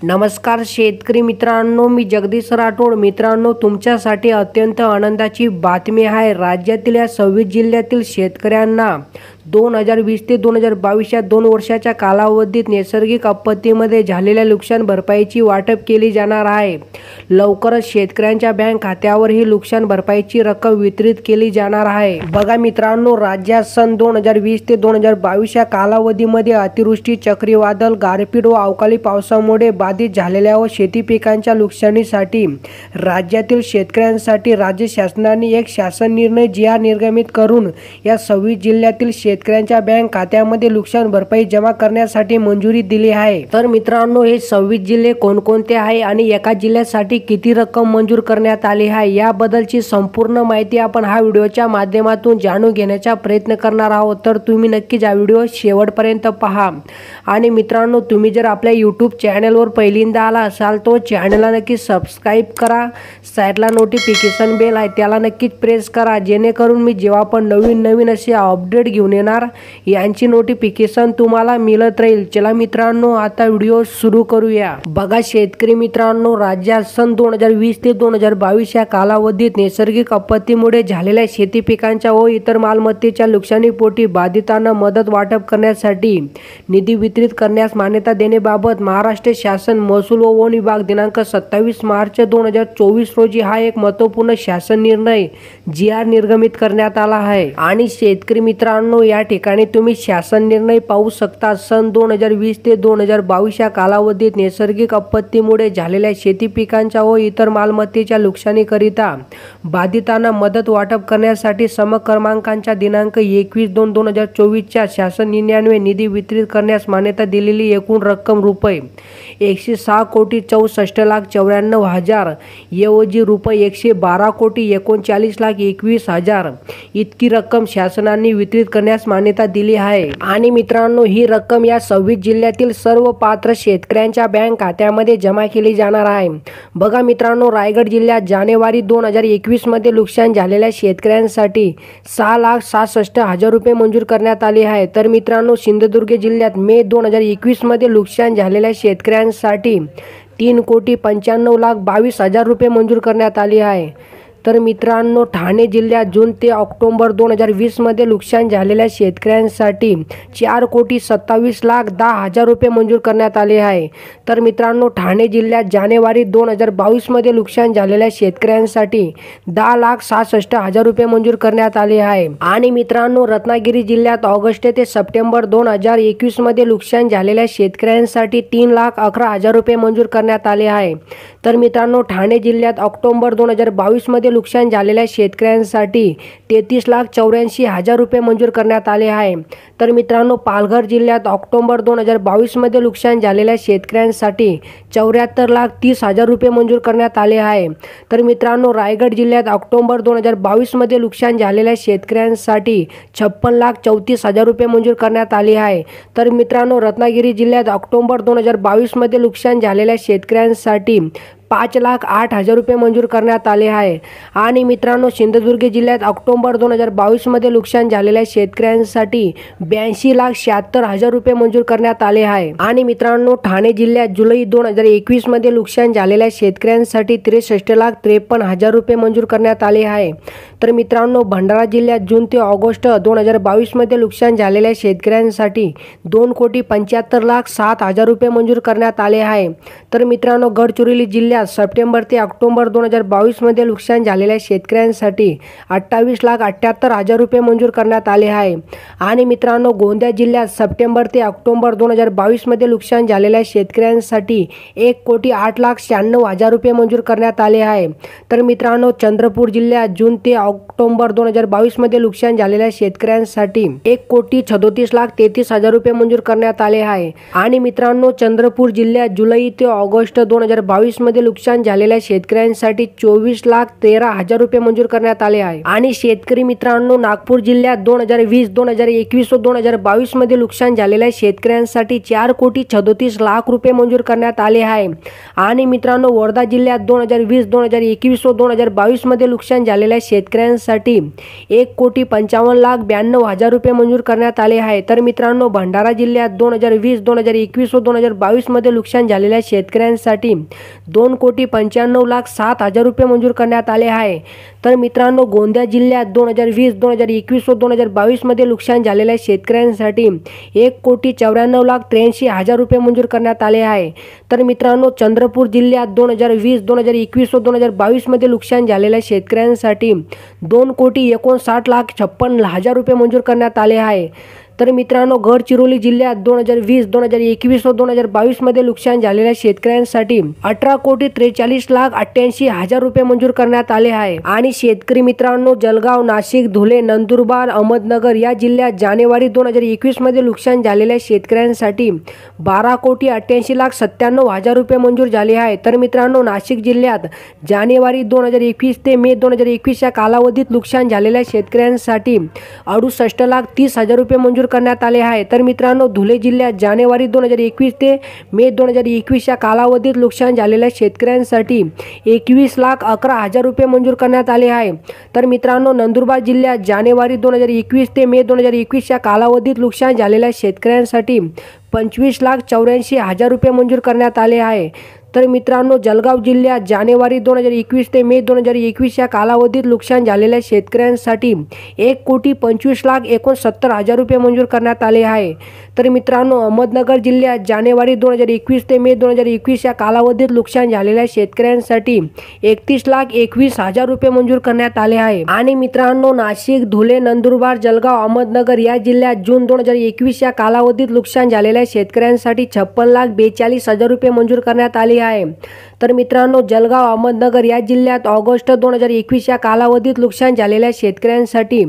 नमस्कार शेतकरी मित्रांनो, मी जगदीश राठोड. मित्रांनो, तुमच्यासाठी अत्यंत आनंदाची बातमी आहे. राज्यातील या 26 जिल्ह्यातील शेतकऱ्यांना 2020 ते 2022 या 2 वर्षाच्या कालावधीत नैसर्गिक आपत्तीमध्ये झालेल्या नुकसान भरपाईची वाटप केली जाणार आहे. लवकरच शेतकऱ्यांच्या बँक खात्यावर ही नुकसान भरपाईची रक्कम वितरित केली जाणार आहे. बघा मित्रांनो, राज्यात सन 2020 ते 2022 या कालावधीमध्ये अतिवृष्टी, चक्रीवादळ, गारपीट व अवकाळी पावसामुळे बाधित झालेल्या व शेती पिकांच्या नुकसानीसाठी राज्यातील शेतकऱ्यांसाठी राज्य शासनाने एक शासन निर्णय GR निर्गमित करून या 26 जिल्ह्यातील शेतकऱ्यांच्या बँक खात्यामध्ये नुकसान भरपाई जमा करण्यासाठी मंजुरी दिली आहे. तर मित्रांनो, हे 26 जिल्हे कोणकोणते आहे आणि एका जिल्ह्यासाठी किती रक्कम मंजूर करण्यात आली आहे याबद्दलची संपूर्ण माहिती आपण हा व्हिडिओच्या माध्यमातून जाणून घेण्याचा प्रयत्न करणार आहोत. तर तुम्ही नक्कीच हा व्हिडिओ शेवटपर्यंत पहा. आणि मित्रांनो, तुम्ही जर आपल्या YouTube चॅनलवर पहिल्यांदा आला असाल तो चॅनलला नक्की सबस्क्राईब करा. साईडला नोटिफिकेशन बेल आहे त्याला नक्कीच प्रेस करा, जेणेकरून मी जेव्हा पण नवीन असे अपडेट घेऊन येणार यांची नोटिफिकेशन तुम्हाला मिळत राहील. चला मित्रांनो, आता व्हिडिओ सुरू करूया. बघा शेतकरी मित्रांनो, राज्यात सन 2020 ते 2022 या कालावधीत नैसर्गिक आपत्तीमुळे झालेल्या शेती पिकांच्या व इतर मालमत्तेच्या नुकसानीपोटी बाधितांना मदत वाटप करण्यासाठी निधी वितरित करण्यास मान्यता देण्याबाबत महाराष्ट्र शासन महसूल व वन विभाग दिनांक 27 मार्च 2024 रोजी हा एक महत्त्वपूर्ण शासन निर्णय GR निर्गमित करण्यात आला आहे. आणि शेतकरी मित्रांनो, या ठिकाणी तुम्ही शासन निर्णय पाहू शकता. सन 2020 ते 2022 या कालावधीत नैसर्गिक आपत्तीमुळे झालेल्या शेती पिकांच्या व इतर मालमत्तेच्या नुकसानीकरिता बाधितांना मदत वाटप करण्यासाठी सम क्रमांकांच्या दिनांक 21/2/2024 च्या शासन निर्णयान्वये निधी वितरित करण्यास मान्यता दिलेली एकूण रक्कम रुपये 106,64,94,000 ऐवजी रुपये 112,39,21,000 इतकी रक्कम शासनाने वितरित करण्यास मान्यता दिली आहे. आणि मित्रांनो, ही रक्कम या 26 जिल्ह्यातील सर्व पात्र शेतकऱ्यांच्या बँक खात्यामध्ये जमा केली जाणार आहे. बघा मित्रांनो, रायगड जिल्ह्यात जानेवारी 2021 मध्ये नुकसान झालेल्या शेतकऱ्यांसाठी 6,66,000 रुपये मंजूर करण्यात आले आहे. तर मित्रांनो, सिंधुदुर्ग जिल्ह्यात मे 2021 मध्ये नुकसान झालेल्या शेतकऱ्यांसाठी 3,95,22,000 रुपये मंजूर करण्यात आले आहे. तर मित्रांनो, ठाणे जिल्ह्यात जून ते ऑक्टोबर 2020 मध्ये नुकसान झालेल्या शेतकऱ्यांसाठी 4,27,10,000 रुपये मंजूर करण्यात आले आहे. तर मित्रांनो, ठाणे जिल्ह्यात जानेवारी 2022 मध्ये नुकसान झालेल्या शेतकऱ्यांसाठी 10,66,000 रुपये मंजूर करण्यात आले आहे. आणि मित्रांनो, रत्नागिरी जिल्ह्यात ऑगस्ट ते सप्टेंबर 2021 मध्ये नुकसान झालेल्या शेतकऱ्यांसाठी 3,11,000 रुपये मंजूर करण्यात आले आहे. तर मित्रांनो, ठाणे जिल्ह्यात ऑक्टोबर 2022 मध्ये नुकसान झालेल्या शेतकऱ्यांसाठी 33,84,000 रुपये मंजूर करण्यात आले आहे. तर मित्रांनो, पालघर जिल्ह्यात ऑक्टोबर 2022 मध्ये नुकसान झालेल्या शेतकऱ्यांसाठी 74,30,000 रुपये मंजूर करण्यात आले आहे. तर मित्रांनो, रायगड जिल्ह्यात ऑक्टोबर 2022 मध्ये नुकसान झालेल्या शेतकऱ्यांसाठी 56,34,000 रुपये मंजूर करण्यात आले आहे. तर मित्रांनो, रत्नागिरी जिल्ह्यात ऑक्टोबर 2022 मध्ये नुकसान झालेल्या शेतकऱ्यांसाठी 5,08,000 रुपये मंजूर करण्यात आले आहे. आणि मित्रांनो, सिंधुदुर्ग जिल्ह्यात ऑक्टोबर 2022 मध्ये नुकसान झालेल्या शेतकऱ्यांसाठी 82,76,000 रुपये मंजूर करण्यात आले आहे. आणि मित्रांनो, ठाणे जिल्ह्यात जुलै 2021 मध्ये नुकसान झालेल्या शेतकऱ्यांसाठी 63,53,000 रुपये मंजूर करण्यात आले आहे. तर मित्रांनो, भंडारा जिल्ह्यात जून ते ऑगस्ट 2022 मध्ये नुकसान झालेल्या शेतकऱ्यांसाठी 2,75,07,000 रुपये मंजूर करण्यात आले आहे. तर मित्रांनो, गडचिरोली जिल्ह्यात सप्टेंबर ते ऑक्टोबर 2022 मध्ये नुकसान झालेल्या शेतकऱ्यांसाठी 28,78,000 रुपये मंजूर करण्यात आले आहे. आणि मित्रांनो, गोंदिया जिल्ह्यात सप्टेंबर ते ऑक्टोबर 2022 मध्ये नुकसान झालेल्या शेतकऱ्यांसाठी 1,08,96,000 रुपये मंजूर करण्यात आले आहे. तर मित्रांनो, चंद्रपूर जिल्ह्यात जून ते ऑक्टोबर 2022 मध्ये नुकसान झालेल्या शेतकऱ्यांसाठी 1,37,33,000 रुपये मंजूर करण्यात आले आहे. आणि मित्रांनो, चंद्रपूर जिल्ह्यात जुलै ते ऑगस्ट 2022 मध्ये नुकसान झालेल्या शेतकऱ्यांसाठी 24,13,000 रुपये मंजूर करण्यात आले आहे। आणि शेतकरी मित्रांनो, नागपूर जिल्ह्यात 2020, 2021 व 2022 मध्ये नुकसान झालेल्या शेतकऱ्यांसाठी 4,37,00,000 रुपये मंजूर करण्यात आले आहे। आणि मित्रांनो, वर्धा जिल्ह्यात 2020, 2021 व 2022 मध्ये नुकसान झालेल्या शेतकऱ्यांसाठी 1,55,92,000 रुपये मंजूर करण्यात आले आहे। तर मित्रांनो, भंडारा जिल्ह्यात 2020, 2021 व 2022 मध्ये नुकसान झालेल्या शेतकऱ्यांसाठी 2,95,07,000 रुपये मंजूर करण्यात आले आहे। तर मित्रांनो, गोंदिया जिल्ह्यात 2020, 2021 व 2022 मध्ये नुकसान झालेल्या शेतकऱ्यांसाठी 1,94,83,000 रुपये मंजूर करण्यात आले आहे। तर मित्रांनो, चंद्रपूर जिल्ह्यात 2020, 2021 व 2022 मध्ये नुकसान झालेल्या शेतकऱ्यांसाठी 2,59,56,000 रुपये मंजूर करण्यात आले आहे। तर मित्रांनो, गडचिरोली जिल्ह्यात 2020, 2021 व 2022 मध्ये नुकसान झालेल्या शेतकऱ्यांसाठी 18,43,88,000 रुपये मंजूर करण्यात आले आहे। आणि शेतकरी मित्रांनो, जळगाव, नाशिक, धुळे, नंदुरबार, अहमदनगर या जिल्ह्यात जानेवारी 2021 मध्ये नुकसान झालेल्या शेतकऱ्यांसाठी 12,88,97,000 रुपये मंजूर झाले आहे। तर मित्रांनो, नाशिक जिल्ह्यात जानेवारी 2021 ते मे 2021 या कालावधीत नुकसान झालेल्या शेतकऱ्यांसाठी 68,30,000 रुपये मंजूर करण्यात आले आहे। तर मित्रांनो, धुळे जिल्ह्यात जानेवारी 2021 ते मे 2021 या कालावधीत नुकसान झालेल्या शेतकऱ्यांसाठी 21,11,000 रुपये मंजूर करण्यात आले आहे। तर मित्रांनो, नंदुरबार जिल्ह्यात जानेवारी 2021 ते मे 2021 या कालावधीत नुकसान झालेल्या शेतकऱ्यांसाठी 25,84,000 रुपये मंजूर करण्यात आले आहे। तर मित्रांनो, जळगाव जिल्ह्यात जानेवारी 2021 ते मे 2021 या कालावधीत नुकसान झालेल्या शेतकऱ्यांसाठी 1,25,69,000 रुपये मंजूर करण्यात आले आहे। तर मित्रांनो, अहमदनगर जिल्ह्यात जानेवारी 2021 ते मे 2021 या कालावधीत नुकसान झालेल्या शेतकऱ्यांसाठी 31,21,000 रुपये मंजूर करण्यात आले आहे। आणि मित्रांनो, नाशिक, धुळे, नंदुरबार, जळगाव, अहमदनगर या जिल्ह्यात जून 2021 या कालावधीत नुकसान झालेल्या शेतकऱ्यांसाठी 56,42,000 रुपये मंजूर करण्यात आले आहे। तर मित्रांनो, जळगाव, अहमदनगर या जिल्ह्यात ऑगस्ट 2021 या कालावधीत नुकसान झालेल्या शेतकऱ्यांसाठी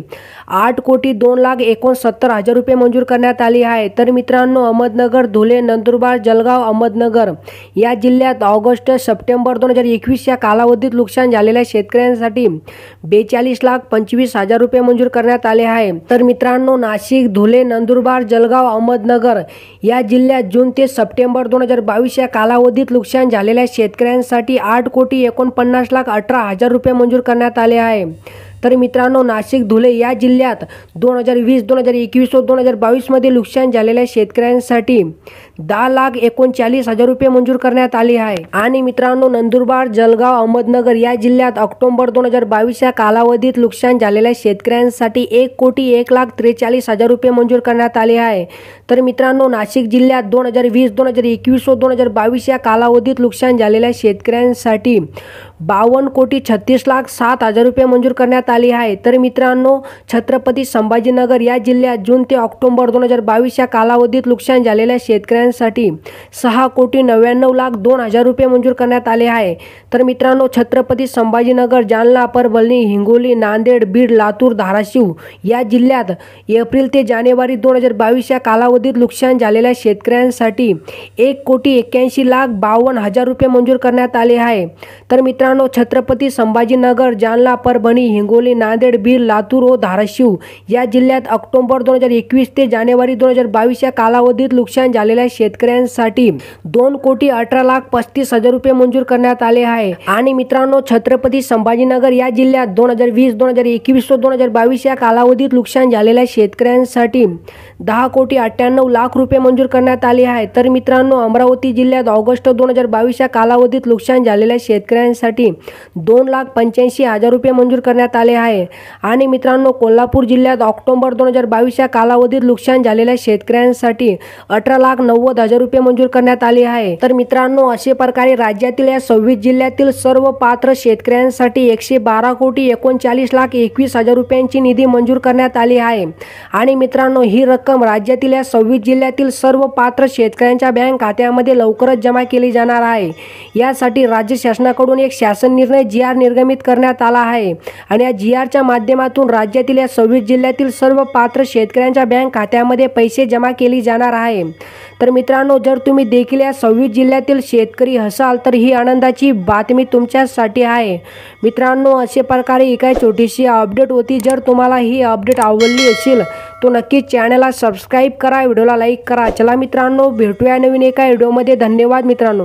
8,02,69,000 रुपये मंजूर करण्यात आले आहे। तर मित्रांनो, अहमदनगर, धुळे, नंदुरबार, जळगाव, अहमदनगर या जिल्ह्यात ऑगस्ट सप्टेंबर 2021 या कालावधीत नुकसान झालेल्या शेतकऱ्यांसाठी 42,25,000 रुपये मंजूर करण्यात आले आहे। तर मित्रांनो, नाशिक, धुळे, नंदुरबार, जळगाव, अहमदनगर या जिल्ह्यात जून ते सप्टेंबर 2022 या कालावधीत नुकसान झालेल्या शेतकऱ्यांसाठी 8,49,18,000 रुपये मंजूर करण्यात आले आहे। तर मित्रांनो, नाशिक, धुळे या जिल्ह्यात 2020, 2021 व 2022 मध्ये नुकसान झालेल्या शेतकऱ्यांसाठी 10,39,000 रुपये मंजूर करण्यात आले आहे। आणि मित्रांनो, नंदुरबार, जळगाव, अहमदनगर या जिल्ह्यात ऑक्टोबर 2022 या कालावधीत नुकसान झालेल्या शेतकऱ्यांसाठी 1,01,43,000 रुपये मंजूर करण्यात आले आहे। तर मित्रांनो, नाशिक जिल्ह्यात 2020, 2021 व 2022 या कालावधीत नुकसान झालेल्या शेतकऱ्यांसाठी 52,36,07,000 रुपये मंजूर करण्यात आले आहे। तर मित्रांनो, छत्रपती संभाजीनगर या जिल्ह्यात जून ते ऑक्टोबर 2022 या कालावधीत नुकसान झालेल्या शेतकऱ्यांसाठी 6,99,02,000 रुपये मंजूर करण्यात आले आहे। तर मित्रांनो, छत्रपती संभाजीनगर, जालना, परभणी, हिंगोली, नांदेड, बीड, लातूर, धाराशिव या जिल्ह्यात एप्रिल ते जानेवारी 2022 या कालावधीत नुकसान झालेल्या शेतकऱ्यांसाठी 1,81,52,000 रुपये मंजूर करण्यात आले आहे। तर मित्रांनो, छत्रपती संभाजीनगर, जालना, परभणी, हिंगोली, नांदेड, बीड, लातूर व धाराशिव या जिल्ह्यात ऑक्टोबर 2021 ते जानेवारी 2022 या कालावधीत नुकसान झालेल्या शेतकऱ्यांसाठी 2,18,35,000 रुपये मंजूर करण्यात आले आहे। आणि मित्रांनो, छत्रपती संभाजीनगर या जिल्ह्यात 2020, 2021 व 2022 या कालावधीत नुकसान झालेल्या शेतकऱ्यांसाठी 10,98,00,000 रुपये मंजूर करण्यात आले आहे। तर मित्रांनो, अमरावती जिल्ह्यात ऑगस्ट 2022 या कालावधीत नुकसान झालेल्या शेतकऱ्यांसाठी 2,85,000 रुपये मंजूर करण्यात आले आहे। आणि मित्रांनो, कोल्हापूर जिल्ह्यात ऑक्टोबर 2022 या कालावधीत नुकसान झालेल्या शेतकऱ्यांसाठी 18,90,000 रुपये मंजूर करण्यात आले आहे। तर मित्रांनो, अशा प्रकारे राज्यातील या 26 जिल्ह्यातील सर्व पात्र शेतकऱ्यांसाठी 112,39,21,000 रुपयांची निधी मंजूर करण्यात आली आहे। आणि मित्रांनो, ही रक्कम राज्यातील या 26 जिल्ह्यातील सर्व पात्र शेतकऱ्यांच्या बँक खात्यामध्ये लवकरच जमा केली जाणार आहे। यासाठी राज्य शासनाकडून एक शासन निर्णय GR निर्गमित करण्यात आला आहे आणि या GRच्या माध्यमातून राज्यातील या 26 जिल्ह्यातील सर्व पात्र शेतकऱ्यांच्या बँक खात्यामध्ये पैसे जमा केले जाणार आहे। तर मित्रांनो, जर तुम्ही देखील या 26 जिल्ह्यातील शेतकरी असाल तर ही आनंदाची बातमी तुमच्यासाठी आहे। मित्रांनो, अशा प्रकारे ही काही छोटीशी अपडेट होती। जर तुम्हाला ही अपडेट आवडली असेल तो नक्कीच चॅनलला सबस्क्राईब करा, व्हिडिओला लाईक करा। चला मित्रांनो, भेटूया नवीन एका व्हिडिओमध्ये। धन्यवाद मित्रांनो।